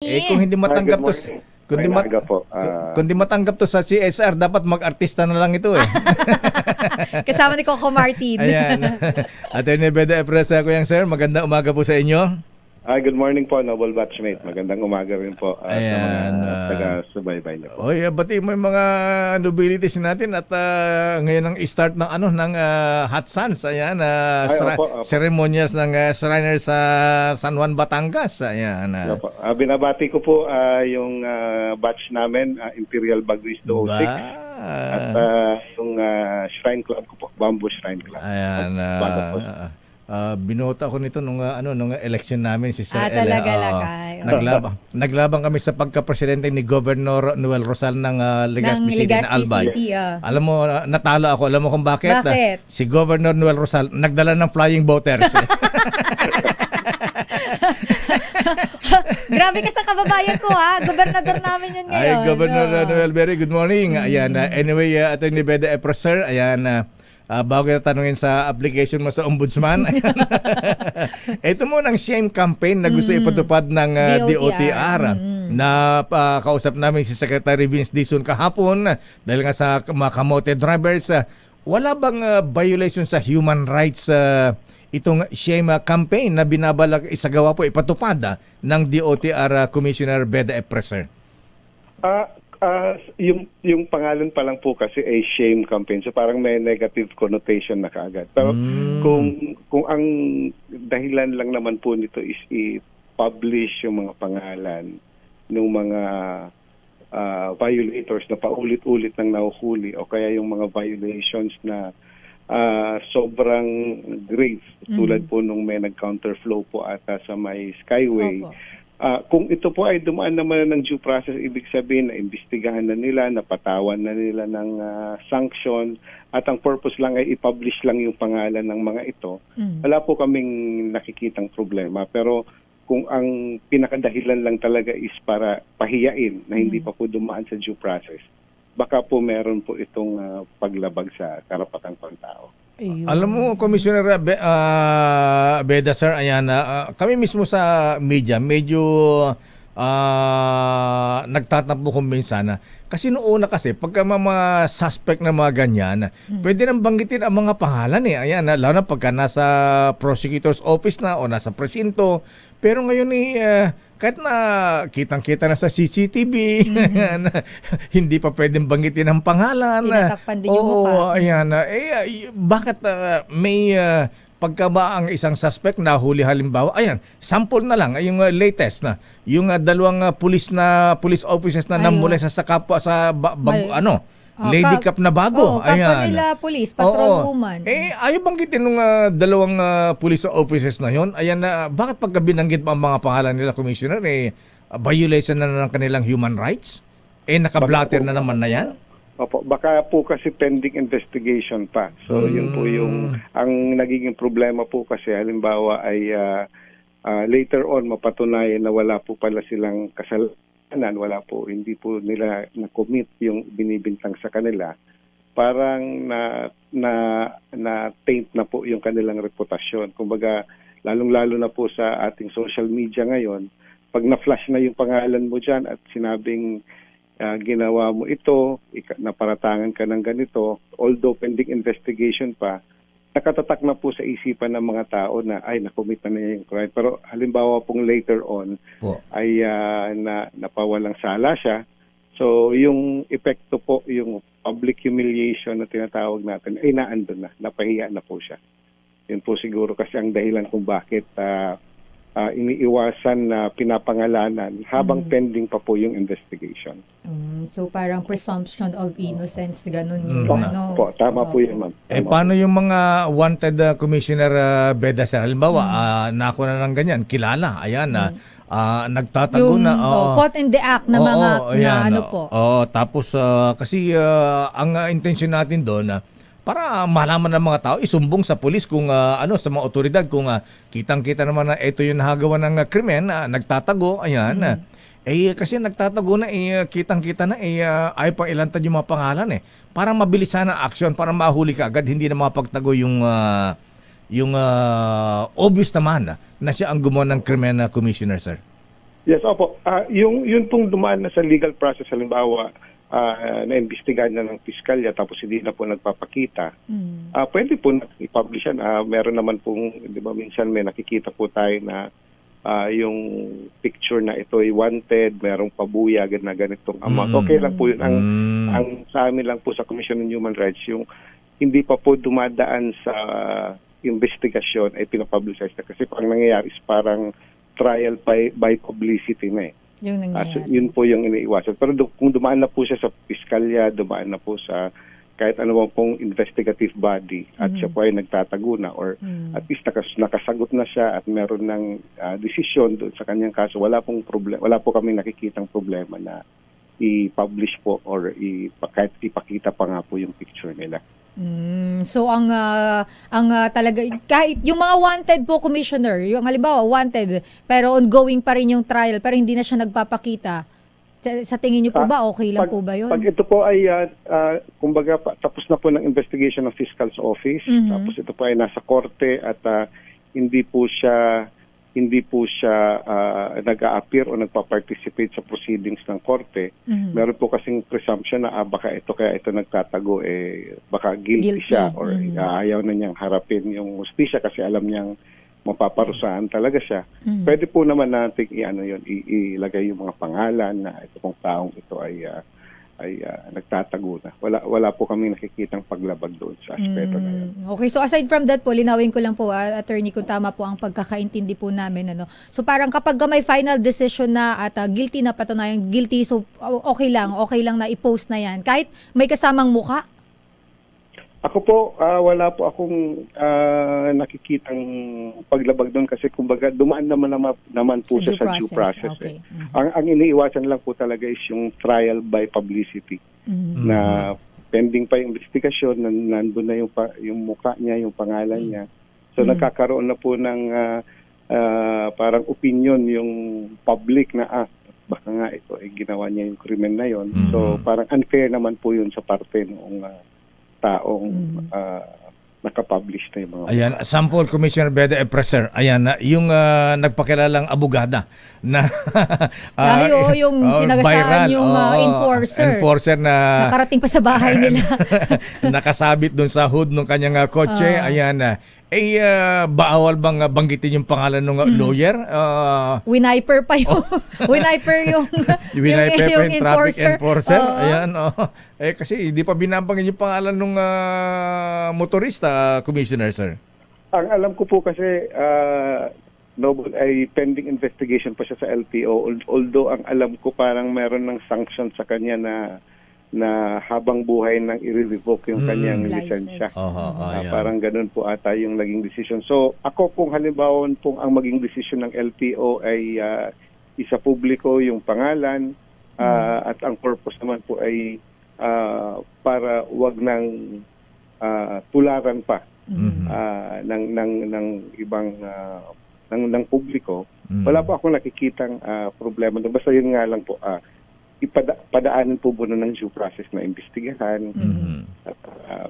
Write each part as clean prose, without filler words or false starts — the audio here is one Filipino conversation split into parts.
morning. kung hindi matanggap to, kung di matanggap to sa CSR, dapat mag-artista na lang ito eh. Kasama ni Coco Martin. Ayan. Attorney Beda Epresa, Kuyang Sir, magandang umaga po sa inyo. Good morning po, Noble Batchmate. Magandang umaga rin po sa mga taga-subaybay niyo po. Bati mo yung mga nobilities natin at ngayon ang start ng Hot Suns, ayan, ceremonials ng Shriners sa San Juan, Batangas. Ayan. Binabati ko po yung batch namin, Imperial Baguio 206. At yung Shrine Club ko po, Bamboo Shrine Club. Ayan. Binota ko nito nung election namin, Sister Ella. Talaga Naglabang kami sa pagka-presidente ni Governor Noel Rosal ng Legazpi City na Albay. Alam mo, natalo ako. Alam mo kung bakit? Si Governor Noel Rosal nagdala ng flying voters. Grabe ka sa kababayan ko, ha? Gobernador namin yan ngayon. Governor Noel, very good morning. Ayan, anyway, Attorney Beda Epresa, ayan, bago kita tanungin sa application mo sa Ombudsman, ito mo ng shame campaign na gusto ipatupad ng DOTR. Na kausap namin si Secretary Vince Dizon kahapon dahil nga sa mga kamote drivers. Wala bang violation sa human rights itong shame campaign na binabalak isagawa po ipatupad ng DOTR Commissioner Beda Epresa? Yung pangalan pa lang po kasi ay shame campaign. So parang may negative connotation na kaagad. Pero kung ang dahilan lang naman po nito is i-publish yung mga pangalan ng mga violators na paulit-ulit nang nahuhuli o kaya yung mga violations na sobrang grave tulad po nung may nag-counterflow po ata sa may Skyway. Kung ito po ay dumaan naman ng due process, ibig sabihin na imbestigahan na nila, napatawan na nila ng sanction, at ang purpose lang ay i-publish lang yung pangalan ng mga ito, wala po kaming nakikitang problema. Pero kung ang pinakadahilan lang talaga is para pahiyain na hindi pa po dumaan sa due process, baka po meron po itong paglabag sa karapatang pantao. Alam mo, Commissioner Beda, sir, ayan, kami mismo sa media, medyo nagtatampo kung minsan. Kasi noong una kasi, pagka mga suspect na mga ganyan, pwede nang banggitin ang mga pangalan eh. Ayan, lalo na pagka nasa prosecutor's office na o nasa presinto. Pero ngayon kahit na kitang-kita na sa CCTV, hindi pa pwedeng banggitin ang pangalan. Tinatakpan din yung mukha. Ayan, bakit may pagka ba ang isang suspect na huli halimbawa, ayan, sample na lang, yung latest na, yung dalawang police officers na namula sa kapwa sa Lady Cup na bago. Kapwa nila police, patrol woman. Ayaw banggitin nung dalawang police officers na yon. Ayan, bakit pagka binanggit pa ang mga pangalan nila, Commissioner, violation na ng kanilang human rights? Naka-blatter na naman na yan? Opo, baka po kasi pending investigation pa. So yun po yung ang nagiging problema po kasi halimbawa ay later on mapatunayan na wala po pala silang kasalanan, hindi po nila na-commit yung binibintang sa kanila. Parang na taint na po yung kanilang reputasyon. Kumbaga lalong-lalo na po sa ating social media ngayon, pag na-flash na yung pangalan mo diyan at sinabing ginawa mo ito, naparatangan ka ng ganito, although pending investigation pa, nakatatak na po sa isipan ng mga tao na ay nakomit na niya yung crime. Pero halimbawa pong later on ay napawalang sala siya. So yung epekto po, yung public humiliation na tinatawag natin ay naandun na, napahiya na po siya. Yun po siguro kasi ang dahilan kung bakit iniiwasan na pinapangalanan habang pending pa po yung investigation. So parang presumption of innocence, ganun yung tama po yun, ma'am. Paano yung mga wanted Commissioner Beda, sir? Halimbawa, nako na ng ganyan, kilala, ayan, nagtatago yung, na. Caught in the act na mga tapos kasi ang intention natin doon, para malaman ng mga tao, isumbong sa pulis kung sa mga otoridad kung kitang-kita naman na ito yung nahagawa ng krimen, nagtatago, ayan. Kasi nagtatago na, kitang-kita na, ay pang ilantad yung mga pangalan para mabilis sana action, para mahuli ka agad, hindi na mapagtago yung obvious naman na siya ang gumawa ng krimen, Commissioner, sir. Yes, opo. Yun pong dumaan na sa legal process, halimbawa, na-imbestigahan na ng piskalya tapos hindi na po nagpapakita, pwede po i-publish yan. Meron naman pong, di ba, minsan may nakikita po tayo na yung picture na ito ay wanted, merong pabuya, na ganitong amount. Okay lang po yun. Ang sa amin lang po sa Commission on Human Rights, yung hindi pa po dumadaan sa investigasyon ay pinapublicize na. Kasi pang nangyayari is parang trial by publicity na eh. Yung nangyayari. Yun po yung iniiwasan. Pero kung dumaan na po siya sa piskalya, dumaan na po sa kahit ano pong investigative body at siya po ay nagtatago na or at least nakasagot na siya at meron ng desisyon doon sa kanyang kaso, wala po kami nakikitang problema na i-publish po or kahit ipakita pa nga po yung picture nila. So ang talaga kahit yung mga wanted po, Commissioner, yung halimbawa wanted pero ongoing pa rin yung trial pero hindi na siya nagpapakita. Sa tingin niyo po ba okay lang po ba 'yun? Pag ito po ay kumbaga tapos na po ng investigation ng Fiscal's Office, tapos ito po ay nasa korte at hindi po siya nag-a-appear o nagpa-participate sa proceedings ng korte, meron po kasing presumption na baka ito nagtatago, baka guilty siya or ayaw na niyang harapin yung hustisya kasi alam niyang mapaparusahan talaga siya. Pwede po naman natin ilagay yung mga pangalan na ito pong taong ito ay nagtatago na. Wala po kami nakikitang paglabag doon sa aspeto na yun. Okay, so aside from that po, linawin ko lang po, attorney, kung tama po ang pagkakaintindi po namin. So parang kapag may final decision na at guilty na patunayan, guilty, so okay lang na i-post na yan. Kahit may kasamang mukha? Ako po, wala po akong nakikitang paglabag doon kasi kumbaga dumaan naman po siya sa due process. Okay. Ang iniiwasan lang po talaga is yung trial by publicity na pending pa yung investigasyon, nandun na yung mukha niya, yung pangalan niya. So nagkakaroon na po ng parang opinion yung public na baka nga ito ginawa niya yung krimen na yon. So parang unfair naman po yun sa parte ng taong nakapublish na yung mga... Ayan, sample, Commissioner Beda Epreser. Ayan, yung nagpakilalang abogada na... yung sinagasaan yung enforcer na... Nakarating pa sa bahay nila. Nakasabit dun sa hood ng kanyang kotse. Ayan, bawal bang banggitin yung pangalan ng lawyer? Winiper pa yung... Winiper yung traffic enforcer. Ayan, kasi hindi pa binabanggit yung pangalan ng motorista, Commissioner, sir. Ang alam ko po kasi Noble ay pending investigation pa siya sa LTO, although ang alam ko parang meron ng sanction sa kanya na habang buhay nang i-revoke yung kanyang lisensya. Parang ganun po ata yung naging decision. So ako kung halimbawa pong ang maging decision ng LTO ay isa publiko yung pangalan at ang purpose naman po ay para wag nang tularan pa ng ibang ng publiko, wala po akong nakikitang problema. Basta yun nga lang po, ipadaanin po muna ng due process na imbestigahan at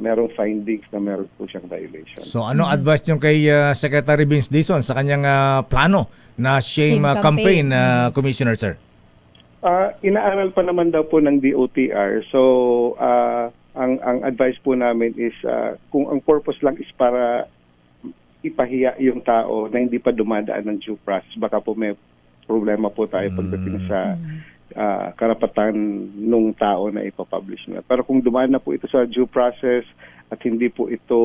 merong findings na meron po siyang violation. So ano advice niyo kay Secretary Vince Dizon sa kanyang plano na shame campaign, Commissioner, sir? Inaaral pa naman daw po ng DOTR. So ang advice po namin is kung ang purpose lang is para ipahiya yung tao na hindi pa dumadaan ng due process, baka po may problema po tayo pagdating sa karapatan nung tao na ipapublish na. Pero kung dumaan na po ito sa due process at hindi po ito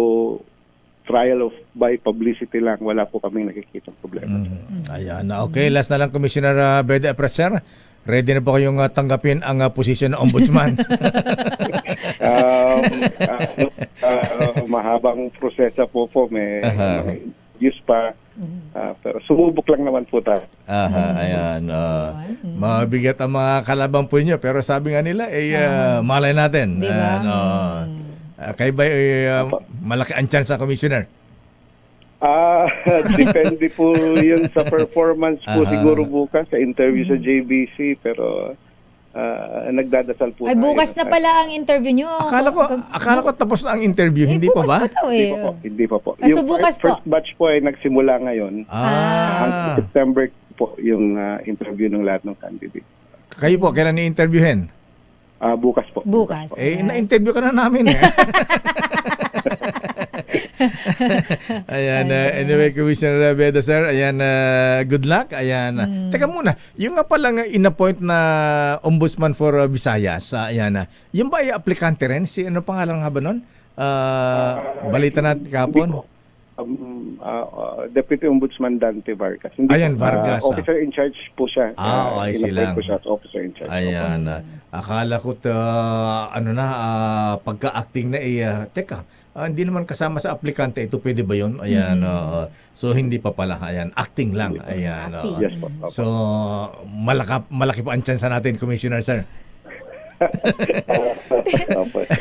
trial by publicity lang, wala po kaming nakikitang problema. Ayan. Okay, last na lang, Commissioner Beda Epreser. Ready na po kayong tanggapin ang posisyon ng ombudsman? Mahabang proseso po may use pa. Pero sumubok lang naman po tayo. Ayan. Mabigat ang mga kalabang po niyo, pero sabi nga nila, malay natin. Diba? Kayo ba malaki ang chance sa Commissioner? Depende po yun sa performance po siguro bukas sa interview sa JBC, pero nagdadasal po. Ay, bukas na pala ang interview nyo. Akala ko tapos na ang interview, hindi pa ba? Hindi pa po. So bukas po. First batch po ay nagsimula ngayon. Ang September po yung interview ng lahat ng candidate. Kayo po, kailan ni-interviewin? Bukas po. Bukas. Na-interview ka na namin eh. Ayan, anyway, Commissioner Beda, sir, ayan, good luck. Ayan, teka muna, yung nga palang in-appoint na Ombudsman for Visayas, ayan, yung ba ay aplikante rin? Si ano pangalan nga ba nun? Balita natin kapon. Deputy Ombudsman Dante Vargas. Ayan, Vargas. Officer in charge po siya. Okay silang. Po siya as officer in charge. Ayan, akala ko pagka-acting na teka, hindi naman kasama sa aplikante, ito pwede ba yun? Ayan, so hindi pa pala, ayan, acting lang. Ayan, Yes po. so malaki pa ang chance natin, Commissioner, sir.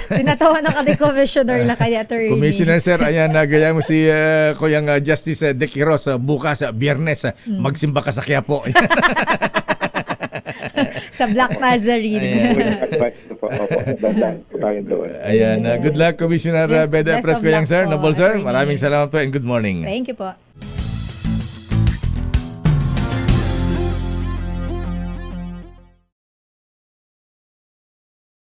Tinatawa na ka ni Commissioner na kaya, attorney. Commissioner, sir, ayan, gaya mo si Kuyang Justice De Quiroz, bukas, Biyernes, magsimba ka sa Quiapo. Sa Black Nazarene. Ayan, good luck, Commissioner Yes, Beda best of Presco, luck sir, po, Noble sir. attorney. Maraming salamat po and good morning. Thank you po.